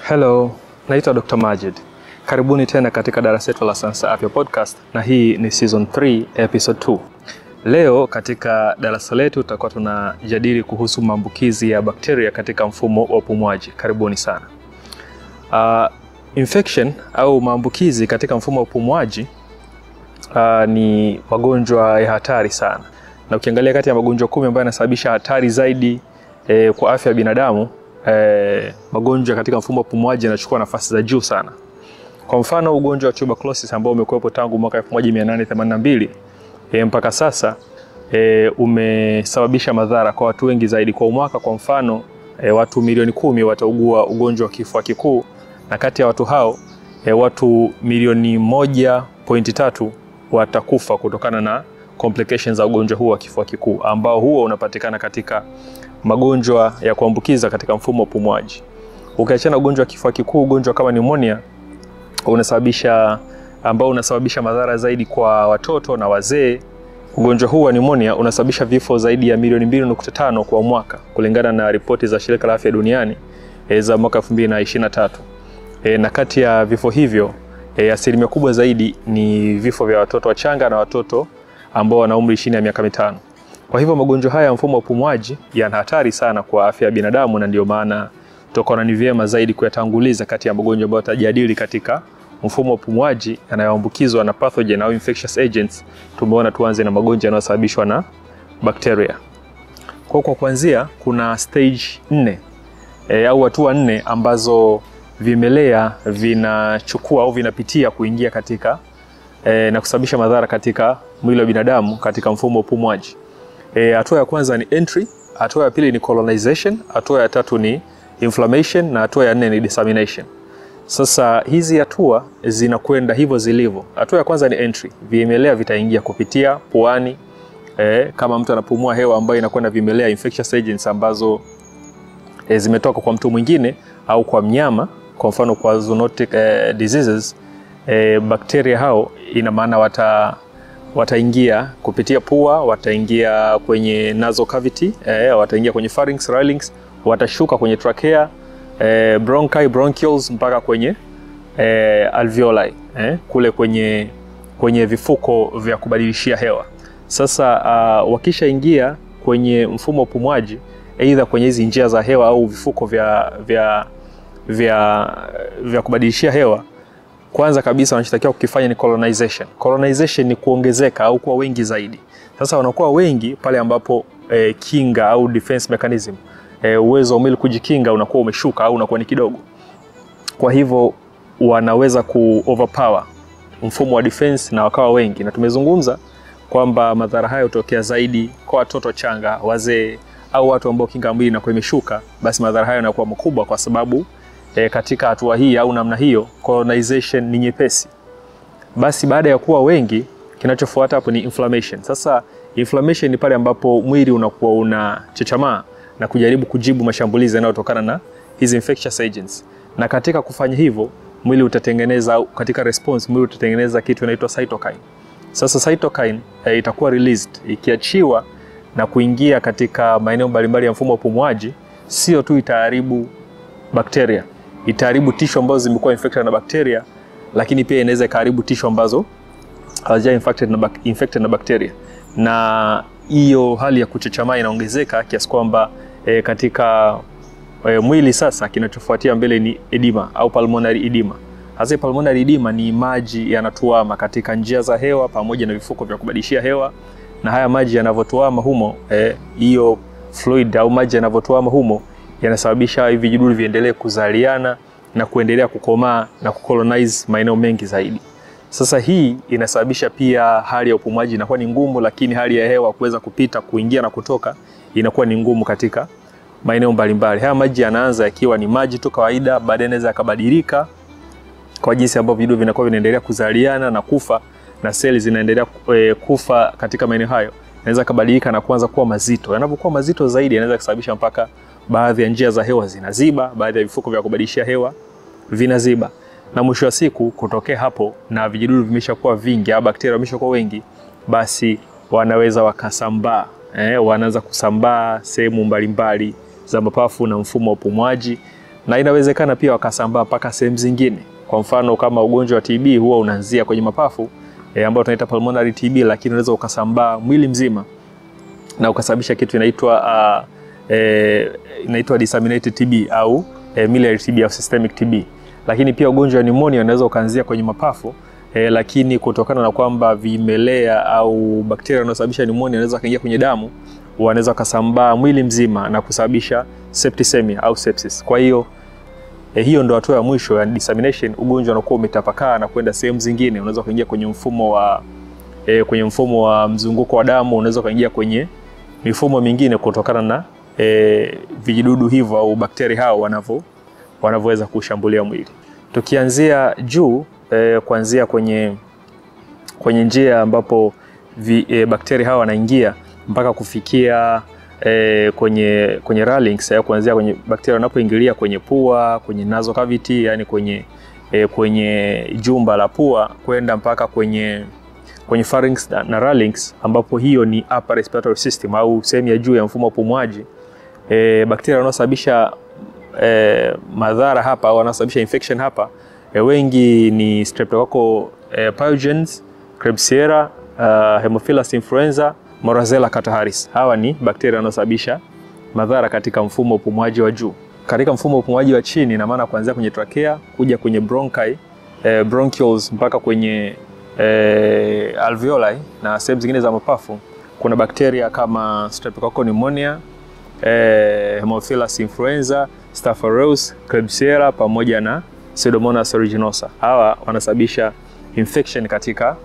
Hello, naitwa Dr. Majid. Karibuni tena katika darasa letu la Sayansi Afya Podcast, na hii ni Season 3, Episode 2. Leo katika darasa letu tutakuwa tunajadili kuhusu maambukizi ya bakteria katika mfumo wa upumuaji. Karibuni sana. Infection au maambukizi katika mfumo wa upumuaji ni magonjwa ya hatari sana. Na ukiangalia kati ya magonjwa 10 ambayo yanasababisha hatari zaidi kwa afya ya binadamu, magonjwa katika mfumo wa upumuaji yanachukua nafasi za juu sana. Kwa mfano, ugonjwa wa tuberculosis ambao umekuwepo tangu mwaka 1882 mpaka sasa umesababisha madhara kwa watu wengi zaidi kwa mwaka. Kwa mfano, watu milioni 10 wataugua ugonjwa wa kifua kikuu, na kati ya watu hao watu milioni 1.3 watakufa kutokana na complications za ugonjwa huu wa kifua kikuu, ambao huo unapatikana katika magonjwa ya kuambukiza katika mfumo wa upumuaji. Ukiachana ugonjwa wa kifua kikuu, ugonjwa kama pneumonia unasababisha madhara zaidi kwa watoto na wazee. Ugonjwa huu wa pneumonia unasababisha vifo zaidi ya milioni 2.5 kwa mwaka kulingana na ripoti za Shirika la Afya Duniani za mwaka 2023. Na kati ya vifo hivyo asilimia kubwa zaidi ni vifo vya watoto wachanga na watoto ambao wana umri chini ya miaka 5. Kwa hivyo magonjwa haya ya mfumo wa upumuaji yana hatari sana kwa afya ya binadamu, na ndio maana tutakuwa ni vyema zaidi kuyatanguliza kati ya magonjwa ambayo tutajadili katika mfumo wa upumuaji yanayoambukizwa na pathogen au infectious agents. Tumeona tuanze na magonjwa yanayosababishwa na bakteria. Kwa kuanzia, kuna stage 4 au hatua 4 ambazo vimelea vinachukua au vinapitia kuingia katika na kusababisha madhara katika mwili wa binadamu katika mfumo wa upumuaji. Hatua ya kwanza ni entry, hatua ya pili ni colonization, hatua ya tatu ni inflammation, na hatua ya 4 ni dissemination. Sasa hizi hatua zinakwenda hivyo zilivyo. Hatua ya kwanza ni entry. Vimelea vitaingia kupitia puani, kama mtu anapumua hewa ambayo inakwenda vimelea infectious agents ambazo zimetoka kwa mtu mwingine au kwa mnyama. Kwa mfano kwa zoonotic diseases, bakteria hao ina maana wataingia kupitia pua, wataingia kwenye nasal cavity, wataingia kwenye pharynx, larynx, watashuka kwenye trachea, bronchi, bronchioles mpaka kwenye alveoli, kule kwenye vifuko vya kubadilishia hewa. Sasa wakishaingia kwenye mfumo wa upumuaji, aidha kwenye hizi njia za hewa au vifuko vya kubadilishia hewa, kwanza kabisa wanachotakiwa kukifanya ni colonization. Colonization ni kuongezeka au kuwa wengi zaidi. Sasa wanakuwa wengi pale ambapo kinga au defense mechanism, uwezo wa mwili kujikinga unakuwa umeshuka au unakuwa ni kidogo. Kwa hivyo wanaweza overpower mfumo wa defense na wakawa wengi, na tumezungumza kwamba madhara hayo hutokea zaidi kwa watoto changa, wazee au watu ambao kinga mwili inakuwa imeshuka. Basi madhara hayo yanakuwa makubwa kwa sababu katika hatua hii au namna hiyo colonization ni nyepesi. Basi baada ya kuwa wengi, kinachofuata hapo ni inflammation. Sasa inflammation ni pale ambapo mwili unakuwa unachechamaa na kujaribu kujibu mashambulizi yanayotokana na hizi infectious agents. Na katika kufanya hivyo, mwili utatengeneza, katika response mwili utatengeneza kitu inaitwa cytokine. Sasa cytokine itakuwa released, ikiachiwa na kuingia katika maeneo mbalimbali ya mfumo wa upumuaji. Sio tu itaharibu bakteria, itaharibu tishu ambazo zimekuwa infected na bakteria, lakini pia inaweza ikaharibu tishu ambazo hawaja infected na bakteria. Na hiyo hali ya kuchechamaa inaongezeka kiasi kwamba katika mwili sasa kinachofuatia mbele ni edema au pulmonary edema. Hasa pulmonary edema ni maji yanatuama katika njia za hewa pamoja na vifuko vya kubadilishia hewa, na haya maji yanavyotuama humo, hiyo fluid au maji yanavyotuama humo yanasababisha hivi vijidudu viendelee kuzaliana na kuendelea kukomaa na kucolonize maeneo mengi zaidi. Sasa hii inasababisha pia hali ya upumuaji inakuwa ni ngumu, lakini hali ya hewa kuweza kupita, kuingia na kutoka inakuwa ni ngumu katika maeneo mbalimbali. Haya maji yanaanza yakiwa ni maji tu kawaida, baadaye yanaweza yakabadilika kwa jinsi ambavyo vijidudu vinakuwa vinaendelea kuzaliana na kufa, na seli zinaendelea kufa katika maeneo hayo. Yanaweza kubadilika na kuanza kuwa mazito. Yanapokuwa mazito zaidi, yanaweza kusababisha mpaka baadhi ya njia za hewa zinaziba, baadhi ya vifuko vya kubadilishia hewa vinaziba. Na mwisho wa siku kutokea hapo na vijidudu vimeshakuwa vingi au bakteria wameshakuwa wengi, basi wanaweza wakasambaa wanaanza kusambaa sehemu mbalimbali za mapafu na mfumo wa upumuaji, na inawezekana pia wakasambaa mpaka sehemu zingine. Kwa mfano kama ugonjwa wa TB huwa unaanzia kwenye mapafu ambao tunaita pulmonary TB, lakini unaweza ukasambaa mwili mzima na ukasababisha kitu inaitwa disseminated TB au miliary TB au systemic TB. Lakini pia ugonjwa wa pneumonia unaweza ukaanzia kwenye mapafu lakini kutokana na kwamba vimelea au bakteria wanaosababisha pneumonia wanaweza kaingia kwenye damu, wanaweza kusambaa mwili mzima na kusababisha septicemia au sepsis. Kwa hiyo hiyo ndo hatua ya mwisho ya dissemination. Ugonjwa unakuwa umetapakaa na kwenda sehemu zingine, unaweza kuingia kwenye mfumo wa mzunguko wa damu, unaweza kuingia kwenye mifumo mingine kutokana na vijidudu hivyo au bakteria hao wanavyoweza kushambulia mwili. Tukianzia juu kuanzia kwenye njia ambapo bakteria hao wanaingia mpaka kufikia kwenye larynx, kuanzia kwenye bakteria wanapoingilia kwenye pua, kwenye nasal cavity, yani kwenye jumba la pua kwenda mpaka kwenye pharynx na larynx, ambapo hiyo ni upper respiratory system au sehemu ya juu ya mfumo wa upumuaji. Bakteria wanaosababisha madhara hapa au wanaosababisha infection hapa wengi ni Streptococcus pyogenes, Klebsiella, Haemophilus influenza, Moraxella catarrhalis. Hawa ni bakteria wanaosababisha madhara katika mfumo wa upumuaji wa juu. Katika mfumo wa upumuaji wa chini, ina maana kuanzia kwenye trachea kuja kwenye bronchi, bronchioles mpaka kwenye alveoli na sehemu zingine za mapafu, kuna bakteria kama Streptococcus pneumonia, Haemophilus influenza, Staph aureus, Klebsiella pamoja na Pseudomonas aeruginosa. Hawa wanasababisha infection katika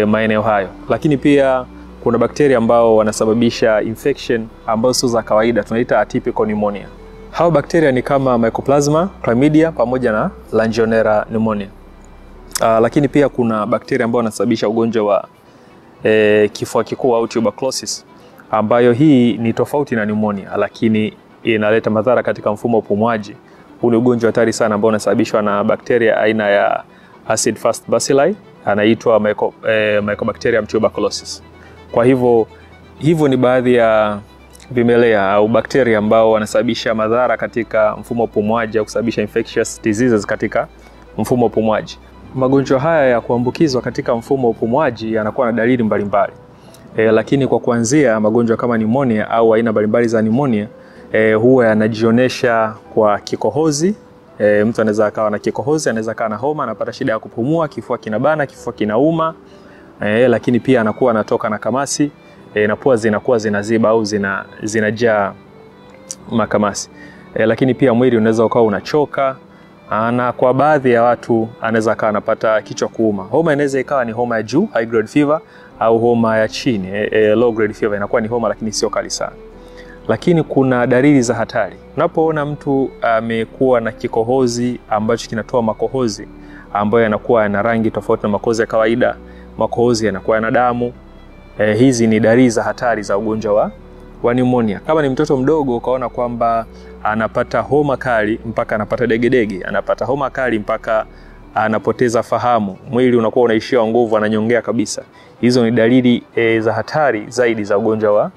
maeneo hayo. Lakini pia kuna bakteria ambao wanasababisha infection ambazo sio za kawaida, tunaita atypical pneumonia. Hawa bakteria ni kama Mycoplasma, Chlamydia pamoja na Legionella pneumonia. Lakini pia kuna bakteria ambao wanasababisha ugonjwa wa kifua kikuu au tuberculosis, ambayo hii ni tofauti na pneumonia lakini inaleta madhara katika mfumo wa upumuaji. Huu ni ugonjwa hatari sana ambao unasababishwa na bakteria aina ya acid fast bacilli, anaitwa Mycobacterium tuberculosis. Kwa hivyo ni baadhi ya vimelea au bakteria ambao wanasababisha madhara katika mfumo wa upumuaji au kusababisha infectious diseases katika mfumo wa upumuaji. Magonjwa haya ya kuambukizwa katika mfumo wa upumuaji yanakuwa na dalili mbalimbali. Lakini kwa kuanzia, magonjwa kama pneumonia au aina mbalimbali za pneumonia huwa yanajionesha kwa kikohozi. Mtu anaweza akawa na kikohozi, anaweza akawa na homa, anapata shida ya kupumua, kifua kinabana, kifua kinauma, lakini pia anakuwa anatoka na kamasi, na pua zinakuwa zinaziba au zinajaa makamasi. Lakini pia mwili unaweza ukawa unachoka, na kwa baadhi ya watu anaweza akawa anapata kichwa kuuma. Homa inaweza ikawa ni homa ya juu, high grade fever, au homa ya chini, low grade fever, inakuwa ni homa lakini sio kali sana. Lakini kuna dalili za hatari. Unapoona mtu amekuwa na kikohozi ambacho kinatoa makohozi ambayo yanakuwa yana rangi tofauti na makohozi ya kawaida, makohozi yanakuwa yana damu, hizi ni dalili za hatari za ugonjwa wa pneumonia. Kama ni mtoto mdogo ukaona kwamba anapata homa kali mpaka anapata degedege, anapata homa kali mpaka anapoteza fahamu, mwili unakuwa unaishiwa nguvu, ananyongea kabisa, hizo ni dalili za hatari zaidi za ugonjwa wa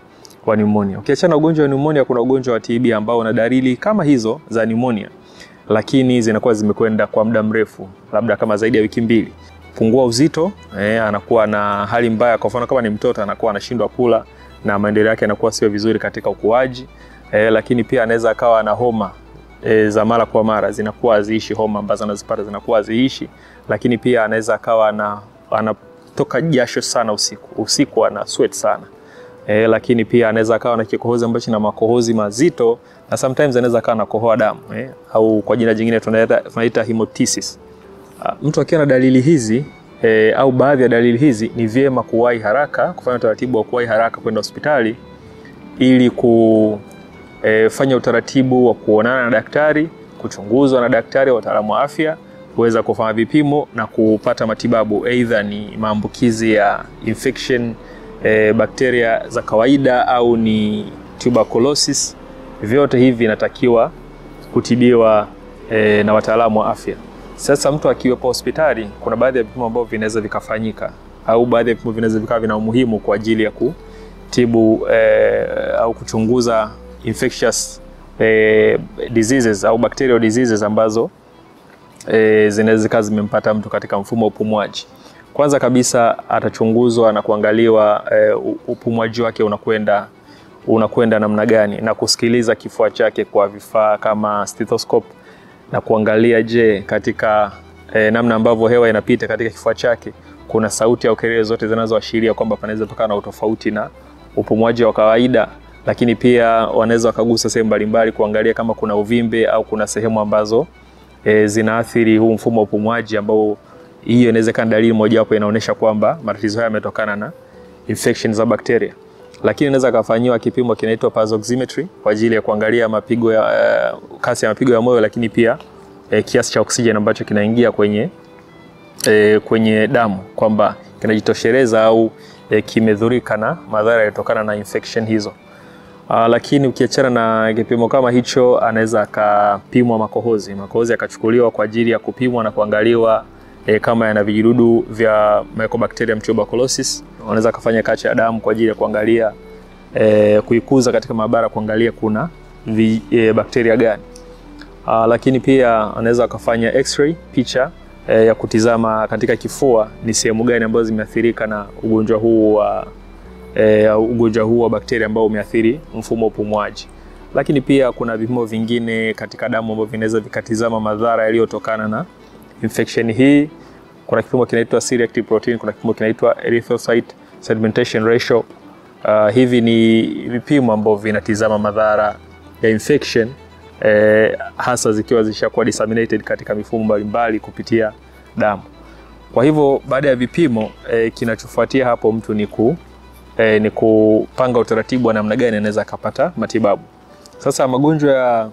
pneumonia. Ukiachana na ugonjwa wa pneumonia, kuna ugonjwa wa TB ambao una dalili kama hizo za pneumonia, lakini zinakuwa zimekwenda kwa muda mrefu, labda kama zaidi ya wiki 2. Pungua uzito, anakuwa na hali mbaya. Kwa mfano kama ni mtoto, anakuwa anashindwa kula na maendeleo yake yanakuwa sio vizuri katika ukuaji. Lakini pia anaweza akawa na homa za mara kwa mara, zinakuwa haziishi, homa ambazo anazipata zinakuwa haziishi. Lakini pia anaweza akawa anatoka jasho sana usiku ana sweat sana. Lakini pia anaweza akawa na kikohozi ambacho na makohozi mazito, na sometimes anaweza akawa na kohoa damu, au kwa jina jingine tunaita hemoptysis. Mtu akiwa na dalili hizi au baadhi ya dalili hizi, ni vyema kuwahi haraka, kufanya utaratibu wa kuwahi haraka kwenda hospitali ili kufanya utaratibu wa kuonana na daktari, kuchunguzwa na daktari, wataalamu wa afya, kuweza kufanya vipimo na kupata matibabu, aidha ni maambukizi ya infection, bakteria za kawaida au ni tuberculosis. Vyote hivi vinatakiwa kutibiwa na wataalamu wa afya. Sasa mtu akiwepo hospitali, kuna baadhi ya vipimo ambavyo vinaweza vikafanyika, au baadhi ya vipimo vinaweza vikawa vina umuhimu kwa ajili kutibu au kuchunguza infectious diseases au bacterial diseases ambazo zinaweza zimempata mtu katika mfumo wa upumuaji. Kwanza kabisa atachunguzwa na kuangaliwa upumuaji wake unakwenda namna gani, na kusikiliza kifua chake kwa vifaa kama stethoscope, na kuangalia je, katika namna ambavyo hewa inapita katika kifua chake kuna sauti au kelele zote zinazoashiria kwamba panaweza kuwa na utofauti na upumuaji wa kawaida. Lakini pia wanaweza wakagusa sehemu mbalimbali kuangalia kama kuna uvimbe au kuna sehemu ambazo zinaathiri huu mfumo wa upumuaji, ambao hiyo inaweza kuwa dalili moja wapo inaonyesha kwamba matatizo haya yametokana na infection za bakteria. Lakini inaweza kufanywa kipimo kinaitwa pulse oximetry kwa ajili ya kuangalia mapigo ya kasi ya mapigo ya moyo, lakini pia kiasi cha oxygen ambacho kinaingia kwenye damu kwamba kinajitosheleza au kimedhurika na madhara yatokana na infection hizo. Lakini ukiachana na kipimo kama hicho, anaweza akapimwa makohozi. Makohozi yakachukuliwa kwa ajili ya kupimwa na kuangaliwa kama yana vijidudu vya Mycobacterium tuberculosis. Wanaweza kufanya kacha ya damu kwa ajili ya kuangalia kuikuza katika maabara, kuangalia kuna bakteria gani. Lakini pia anaweza kufanya x-ray, picha ya kutizama katika kifua ni sehemu gani ambazo zimeathirika na ugonjwa huu wa bakteria ambao umeathiri mfumo wa upumuaji. Lakini pia kuna vipimo vingine katika damu ambavyo vinaweza vikatizama madhara yaliyotokana na infection hii. Kuna kipimo kinaitwa C-reactive protein, kuna kipimo kinaitwa erythrocyte sedimentation ratio. Hivi ni vipimo ambavyo vinatizama madhara ya infection hasa zikiwa zishakuwa disseminated katika mifumo mbalimbali kupitia damu. Kwa hivyo baada ya vipimo kinachofuatia hapo mtu ni kupanga utaratibu wa namna gani anaweza kupata matibabu. Sasa magonjwa ya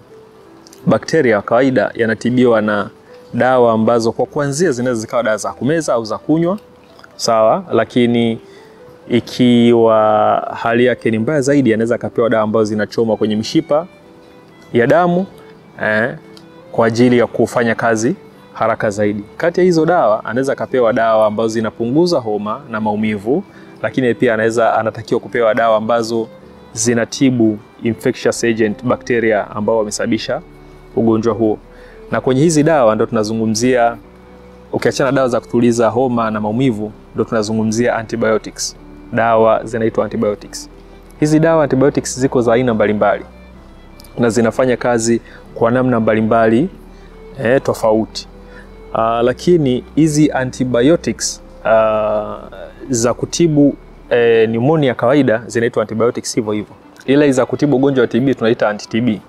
bakteria kawaida yanatibiwa na dawa ambazo kwa kuanzia zinaweza zikawa dawa za kumeza au za kunywa, sawa. Lakini ikiwa hali yake ni mbaya zaidi, anaweza kapewa dawa ambazo zinachoma kwenye mishipa ya damu kwa ajili ya kufanya kazi haraka zaidi. Kati ya hizo dawa anaweza kapewa dawa ambazo zinapunguza homa na maumivu, lakini pia anatakiwa kupewa dawa ambazo zinatibu infectious agent bacteria ambao wamesababisha ugonjwa huo. Na kwenye hizi dawa ndo tunazungumzia, ukiachana dawa za kutuliza homa na maumivu, ndo tunazungumzia antibiotics. Dawa zinaitwa antibiotics. Hizi dawa antibiotics ziko za aina mbalimbali na zinafanya kazi kwa namna mbalimbali tofauti. Lakini hizi antibiotics za kutibu pneumonia kawaida zinaitwa antibiotics hivyo hivyo. Ila za kutibu ugonjwa wa TB tunaita anti-TB.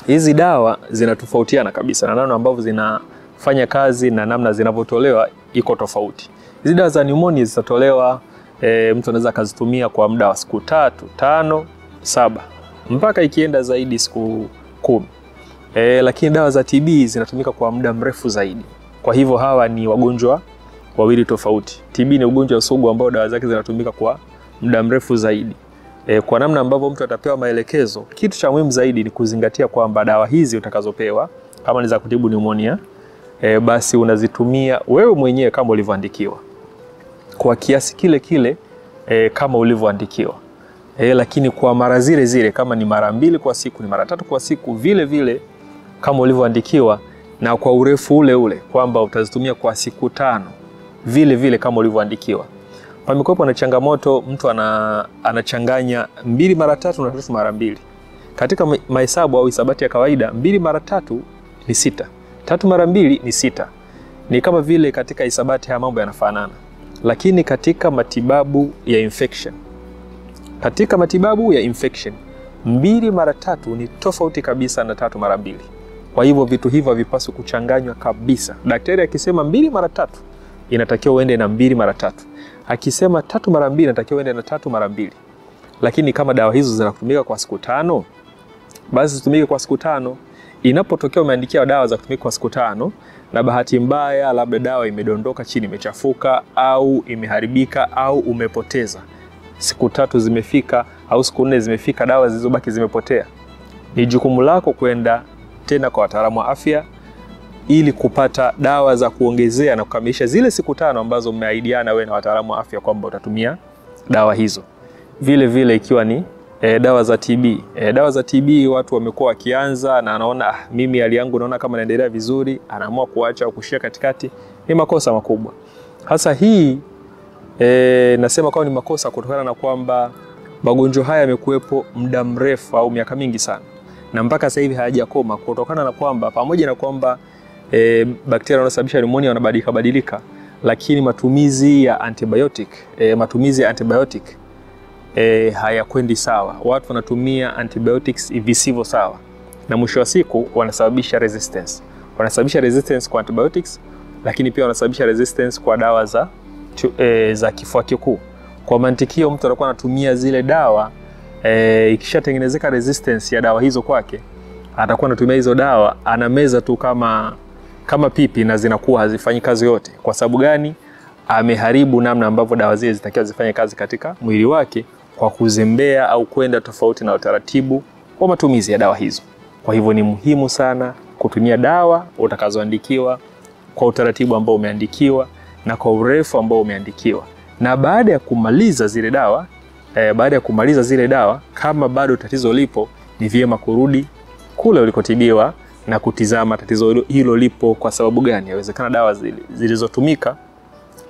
Hizi dawa zinatofautiana kabisa, na namna ambavyo zinafanya kazi na namna zinavyotolewa iko tofauti. Hizi dawa za pneumonia zitatolewa mtu anaweza kazitumia kwa muda wa siku 3, 5, 7 mpaka ikienda zaidi siku 10. Lakini dawa za TB zinatumika kwa muda mrefu zaidi. Kwa hivyo hawa ni wagonjwa wawili tofauti. TB ni ugonjwa sugu ambao dawa zake zinatumika kwa muda mrefu zaidi. Kwa namna ambavyo mtu atapewa maelekezo, kitu cha muhimu zaidi ni kuzingatia kwamba dawa hizi utakazopewa kama ni za kutibu pneumonia, basi unazitumia wewe mwenyewe kama ulivyoandikiwa, kwa kiasi kile kama ulivyoandikiwa. Lakini kwa mara zile kama ni mara 2 kwa siku, ni mara 3 kwa siku, vile kama ulivyoandikiwa, na kwa urefu ule kwamba utazitumia kwa siku 5 vile kama ulivyoandikiwa. Pamekuwa na changamoto, mtu anachanganya 2 mara 3 na 3 mara 2. Katika mahesabu au hisabati ya kawaida 2 mara 3 ni 6, 3 mara 2 ni 6. Ni kama vile katika hisabati haya mambo yanafanana. Lakini katika matibabu ya infection, 2 mara 3 ni tofauti kabisa na 3 mara 2. Kwa hivyo vitu hivyo havipaswi kuchanganywa kabisa. Daktari akisema 2 mara 3 inatakiwa uende na 2 mara 3. Akisema 3 mara 2 inatakiwa uende na 3 mara 2. Lakini kama dawa hizo zinatumika kwa siku 5, basi zitumike kwa siku 5. Inapotokea umeandikia dawa za kutumika kwa siku 5 na bahati mbaya labda dawa imedondoka chini, imechafuka au imeharibika au umepoteza, siku 3 zimefika au siku 4 zimefika, dawa zilizobaki zimepotea, ni jukumu lako kwenda tena kwa wataalamu wa afya ili kupata dawa za kuongezea na kukamilisha zile siku 5 ambazo mmeahidiana wewe na wataalamu wa afya kwamba utatumia dawa hizo. vile vile ikiwa ni dawa za TB. Dawa za TB watu wamekuwa wakianza na anaona mimi hali yangu naona kama naendelea vizuri, anaamua kuacha au kushia katikati. Ni makosa makubwa. Hasa hii nasema kwa ni makosa kutokana na kwamba magonjwa haya yamekuwepo muda mrefu au miaka mingi sana, na mpaka sasa hivi hayajakoma, kutokana na kwamba pamoja na kwamba bakteria wanaosababisha pneumonia wanabadilika, lakini matumizi ya antibiotic hayakwendi sawa. Watu wanatumia antibiotics visivyo sawa, na mwisho wa siku wanasababisha resistance. Wanasababisha resistance kwa antibiotics, lakini pia wanasababisha resistance kwa dawa za kifua kikuu. Kwa mantikio, mtu anakuwa anatumia zile dawa, ikishatengenezeka resistance ya dawa hizo kwake, atakuwa anatumia hizo dawa, anameza tu kama pipi, na zinakuwa hazifanyi kazi yote. Kwa sababu gani? Ameharibu namna ambavyo dawa zile zitakiwa zifanye kazi katika mwili wake kwa kuzembea au kwenda tofauti na utaratibu wa matumizi ya dawa hizo. Kwa hivyo ni muhimu sana kutumia dawa utakazoandikiwa kwa utaratibu ambao umeandikiwa na kwa urefu ambao umeandikiwa. Na baada ya kumaliza zile dawa, kama bado tatizo lipo, ni vyema kurudi kule ulikotibiwa na kutizama tatizo hilo lipo kwa sababu gani. Inawezekana dawa zilizotumika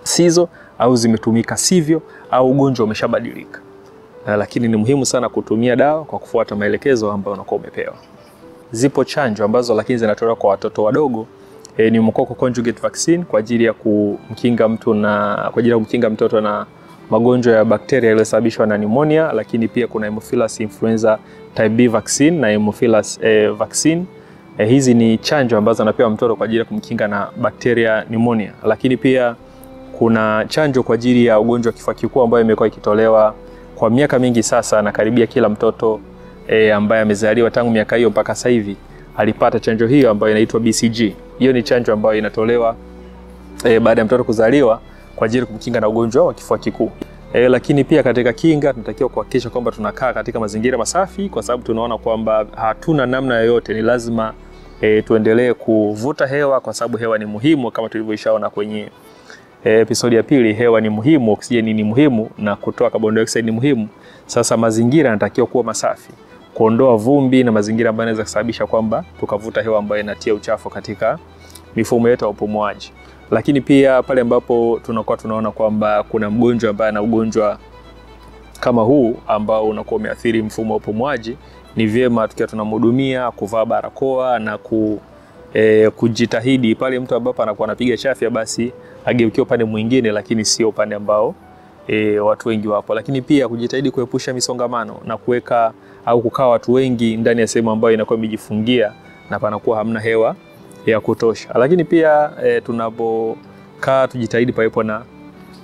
sizo, au zimetumika sivyo, au ugonjwa umeshabadilika. Lakini ni muhimu sana kutumia dawa kwa kufuata maelekezo ambayo unakuwa umepewa. Zipo chanjo ambazo lakini zinatolewa kwa watoto wadogo. Ni pneumococcal conjugate vaccine kwa ajili ya kumkinga mtoto na magonjwa ya bakteria yaliyosababishwa na pneumonia, lakini pia kuna Haemophilus influenza type B vaccine na Haemophilus vaccine. Hizi ni chanjo ambazo anapewa mtoto kwa ajili ya kumkinga na bakteria pneumonia. Lakini pia kuna chanjo kwa ajili ya ugonjwa wa kifua kikuu ambayo imekuwa ikitolewa kwa miaka mingi sasa, na karibia kila mtoto ambaye amezaliwa tangu miaka hiyo mpaka sasa hivi alipata chanjo hiyo ambayo inaitwa BCG. Hiyo ni chanjo ambayo inatolewa baada ya mtoto kuzaliwa kwa ajili ya kumkinga na ugonjwa wa kifua kikuu. Lakini pia katika kinga tunatakiwa kuhakikisha kwamba tunakaa katika mazingira masafi, kwa sababu tunaona kwamba hatuna namna yoyote, ni lazima tuendelee kuvuta hewa, kwa sababu hewa ni muhimu. Kama tulivyoishaona kwenye episodi ya pili, hewa ni muhimu, oksijeni ni muhimu, na kutoa carbon dioxide ni muhimu. Sasa mazingira yanatakiwa kuwa masafi, kuondoa vumbi na mazingira ambayo yanaweza kusababisha kwamba tukavuta hewa ambayo inatia uchafu katika mifumo yetu ya upumuaji. Lakini pia pale ambapo tunaona kwamba kuna mgonjwa ambaye ana ugonjwa kama huu ambao unakuwa umeathiri mfumo wa upumuaji, ni vyema tukiwa tunamhudumia kuvaa barakoa na kujitahidi pale mtu ambapo anakuwa anapiga chafya, basi ageukie upande mwingine, lakini sio upande ambao watu wengi wapo. Lakini pia kujitahidi kuepusha misongamano na kuweka au kukaa watu wengi ndani ya sehemu ambayo inakuwa imejifungia na panakuwa hamna hewa ya kutosha. Lakini pia tunapokaa tujitahidi pawepo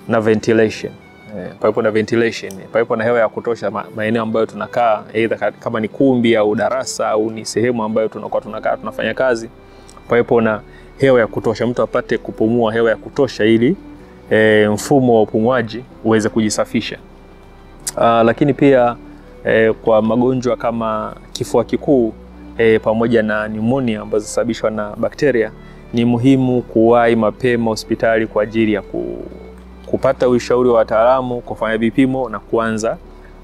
na ventilation. Pawepo na hewa ya kutosha maeneo ambayo tunakaa, either kama ni kumbi au darasa au ni sehemu ambayo tunakaa tunafanya kazi, pawepo na hewa ya kutosha, mtu apate kupumua hewa ya kutosha ili mfumo wa upumuaji uweze kujisafisha. Lakini pia kwa magonjwa kama kifua kikuu pamoja na pneumonia ambazo zinasababishwa na bakteria, ni muhimu kuwahi mapema hospitali kwa ajili ya kupata ushauri wa wataalamu, kufanya vipimo na kuanza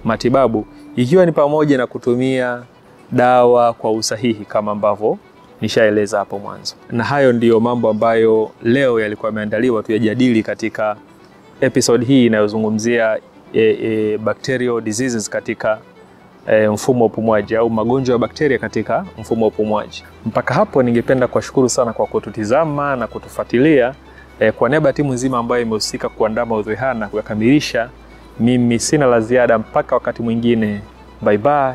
matibabu, ikiwa ni pamoja na kutumia dawa kwa usahihi kama ambavyo nishaeleza hapo mwanzo. Na hayo ndiyo mambo ambayo leo yalikuwa yameandaliwa tuyajadili katika episode hii inayozungumzia bacterial diseases katika mfumo wa upumuaji au magonjwa ya bakteria katika mfumo wa upumuaji. Mpaka hapo ningependa kuwashukuru sana kwa kututizama na kutufuatilia. Kwa niaba ya timu nzima ambayo imehusika kuandaa maudhui haya na kuyakamilisha, mimi sina la ziada mpaka wakati mwingine. Bye bye.